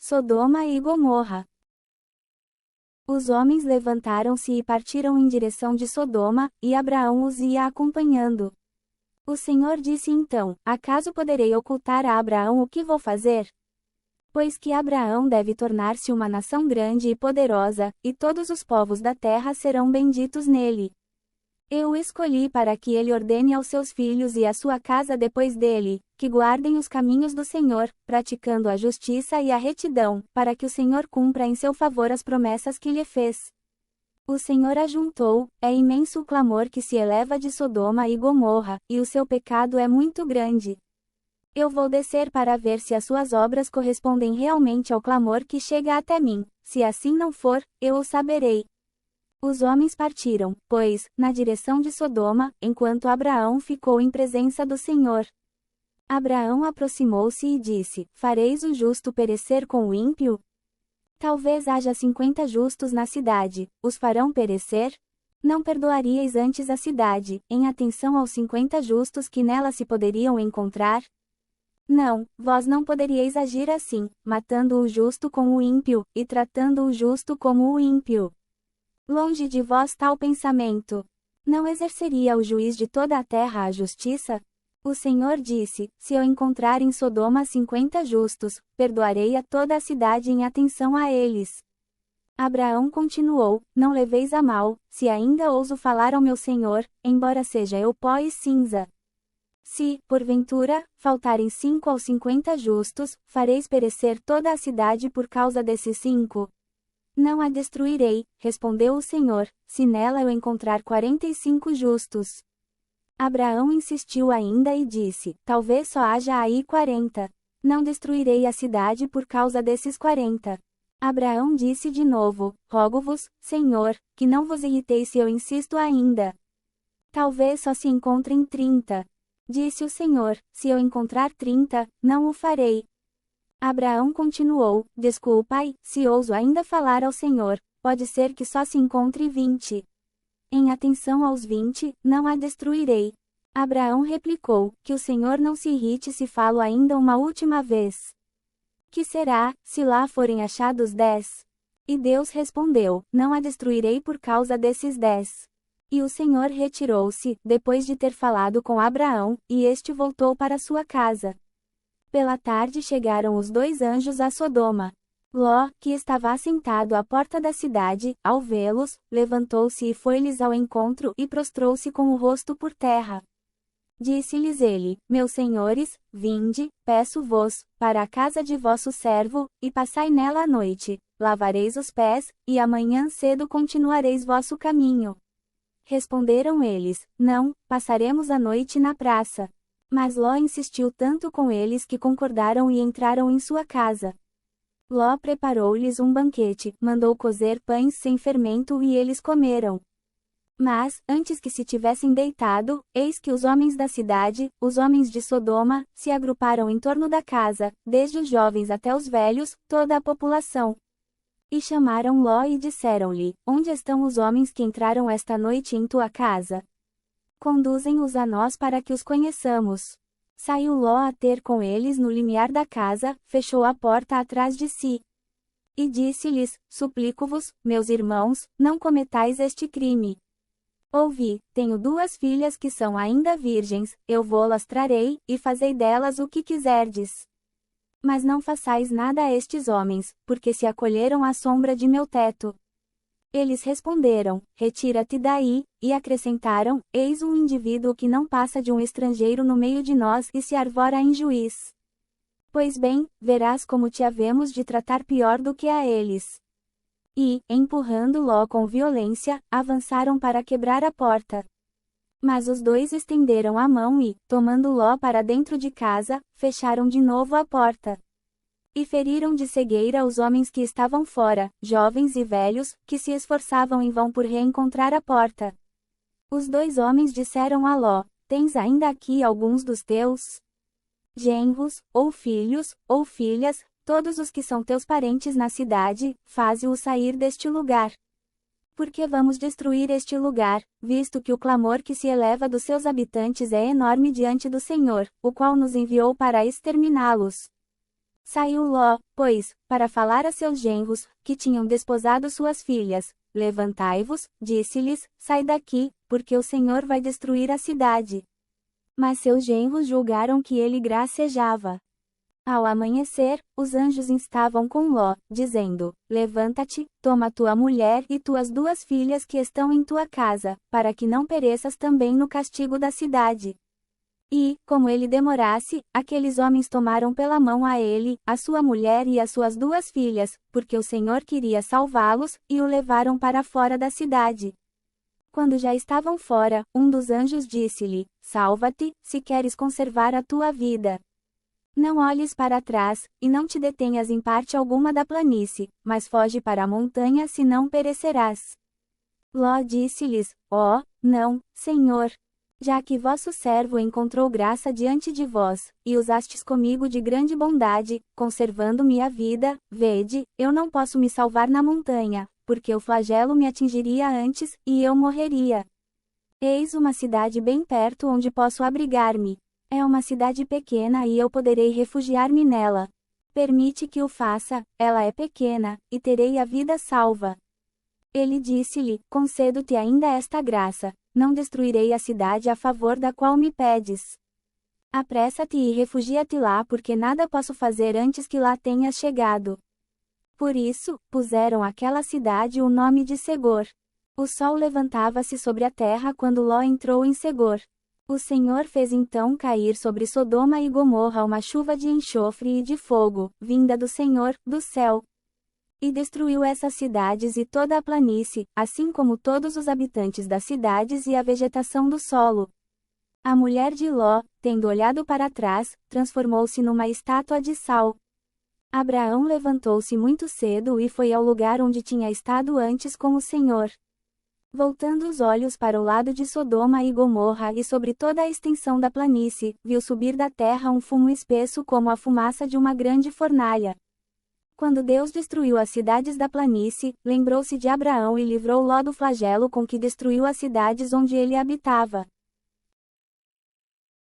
Sodoma e Gomorra. Os homens levantaram-se e partiram em direção de Sodoma, e Abraão os ia acompanhando. O Senhor disse então: Acaso poderei ocultar a Abraão o que vou fazer? Pois que Abraão deve tornar-se uma nação grande e poderosa, e todos os povos da terra serão benditos nele. Eu o escolhi para que ele ordene aos seus filhos e à sua casa depois dele, que guardem os caminhos do Senhor, praticando a justiça e a retidão, para que o Senhor cumpra em seu favor as promessas que lhe fez. O Senhor ajuntou: é imenso o clamor que se eleva de Sodoma e Gomorra, e o seu pecado é muito grande. Eu vou descer para ver se as suas obras correspondem realmente ao clamor que chega até mim. Se assim não for, eu o saberei. Os homens partiram, pois, na direção de Sodoma, enquanto Abraão ficou em presença do Senhor. Abraão aproximou-se e disse: Fareis o justo perecer com o ímpio? Talvez haja 50 justos na cidade, os farão perecer? Não perdoaríeis antes a cidade, em atenção aos 50 justos que nela se poderiam encontrar? Não, vós não poderíeis agir assim, matando o justo com o ímpio, e tratando o justo como o ímpio. Longe de vós tal pensamento. Não exerceria o juiz de toda a terra a justiça? O Senhor disse: Se eu encontrar em Sodoma 50 justos, perdoarei a toda a cidade em atenção a eles. Abraão continuou: Não leveis a mal, se ainda ouso falar ao meu Senhor, embora seja eu pó e cinza. Se, porventura, faltarem 5 aos 50 justos, fareis perecer toda a cidade por causa desses 5? Não a destruirei, respondeu o Senhor, se nela eu encontrar 45 justos. Abraão insistiu ainda e disse: Talvez só haja aí 40. Não destruirei a cidade por causa desses 40. Abraão disse de novo: Rogo-vos, Senhor, que não vos irriteis se eu insisto ainda. Talvez só se encontrem 30. Disse o Senhor: Se eu encontrar 30, não o farei. Abraão continuou: Desculpai, se ouso ainda falar ao Senhor, pode ser que só se encontre 20. Em atenção aos 20, não a destruirei. Abraão replicou: Que o Senhor não se irrite se falo ainda uma última vez. Que será, se lá forem achados 10? E Deus respondeu: Não a destruirei por causa desses 10. E o Senhor retirou-se, depois de ter falado com Abraão, e este voltou para sua casa. Pela tarde chegaram os 2 anjos a Sodoma. Ló, que estava assentado à porta da cidade, ao vê-los, levantou-se e foi-lhes ao encontro e prostrou-se com o rosto por terra. Disse-lhes ele: Meus senhores, vinde, peço-vos, para a casa de vosso servo, e passai nela a noite, lavareis os pés, e amanhã cedo continuareis vosso caminho. Responderam eles: Não, passaremos a noite na praça. Mas Ló insistiu tanto com eles que concordaram e entraram em sua casa. Ló preparou-lhes um banquete, mandou cozer pães sem fermento e eles comeram. Mas, antes que se tivessem deitado, eis que os homens da cidade, os homens de Sodoma, se agruparam em torno da casa, desde os jovens até os velhos, toda a população. E chamaram Ló e disseram-lhe: Onde estão os homens que entraram esta noite em tua casa? Conduzem-os a nós para que os conheçamos. Saiu Ló a ter com eles no limiar da casa, fechou a porta atrás de si. E disse-lhes: Suplico-vos, meus irmãos, não cometais este crime. Ouvi, tenho 2 filhas que são ainda virgens, eu vô-las trarei, e fazei delas o que quiserdes. Mas não façais nada a estes homens, porque se acolheram à sombra de meu teto. Eles responderam: Retira-te daí, e acrescentaram: Eis um indivíduo que não passa de um estrangeiro no meio de nós e se arvora em juiz. Pois bem, verás como te havemos de tratar pior do que a eles. E, empurrando Ló com violência, avançaram para quebrar a porta. Mas os 2 estenderam a mão e, tomando Ló para dentro de casa, fecharam de novo a porta. E feriram de cegueira os homens que estavam fora, jovens e velhos, que se esforçavam em vão por reencontrar a porta. Os 2 homens disseram a Ló: Tens ainda aqui alguns dos teus genros, ou filhos, ou filhas, todos os que são teus parentes na cidade, faze-os sair deste lugar. Porque vamos destruir este lugar, visto que o clamor que se eleva dos seus habitantes é enorme diante do Senhor, o qual nos enviou para exterminá-los. Saiu Ló, pois, para falar a seus genros, que tinham desposado suas filhas. Levantai-vos, disse-lhes, sai daqui, porque o Senhor vai destruir a cidade. Mas seus genros julgaram que ele gracejava. Ao amanhecer, os anjos estavam com Ló, dizendo: Levanta-te, toma tua mulher e tuas 2 filhas que estão em tua casa, para que não pereças também no castigo da cidade. E, como ele demorasse, aqueles homens tomaram pela mão a ele, a sua mulher e as suas 2 filhas, porque o Senhor queria salvá-los, e o levaram para fora da cidade. Quando já estavam fora, um dos anjos disse-lhe: Salva-te, se queres conservar a tua vida. Não olhes para trás, e não te detenhas em parte alguma da planície, mas foge para a montanha, senão perecerás. Ló disse-lhes: não, Senhor. Já que vosso servo encontrou graça diante de vós, e usastes comigo de grande bondade, conservando-me a vida, vede, eu não posso me salvar na montanha, porque o flagelo me atingiria antes, e eu morreria. Eis uma cidade bem perto onde posso abrigar-me. É uma cidade pequena e eu poderei refugiar-me nela. Permite que o faça, ela é pequena, e terei a vida salva. Ele disse-lhe: Concedo-te ainda esta graça, não destruirei a cidade a favor da qual me pedes. Apressa-te e refugia-te lá, porque nada posso fazer antes que lá tenhas chegado. Por isso, puseram àquela cidade o nome de Segor. O sol levantava-se sobre a terra quando Ló entrou em Segor. O Senhor fez então cair sobre Sodoma e Gomorra uma chuva de enxofre e de fogo, vinda do Senhor, do céu. E destruiu essas cidades e toda a planície, assim como todos os habitantes das cidades e a vegetação do solo. A mulher de Ló, tendo olhado para trás, transformou-se numa estátua de sal. Abraão levantou-se muito cedo e foi ao lugar onde tinha estado antes com o Senhor. Voltando os olhos para o lado de Sodoma e Gomorra e sobre toda a extensão da planície, viu subir da terra um fumo espesso como a fumaça de uma grande fornalha. Quando Deus destruiu as cidades da planície, lembrou-se de Abraão e livrou Ló do flagelo com que destruiu as cidades onde ele habitava.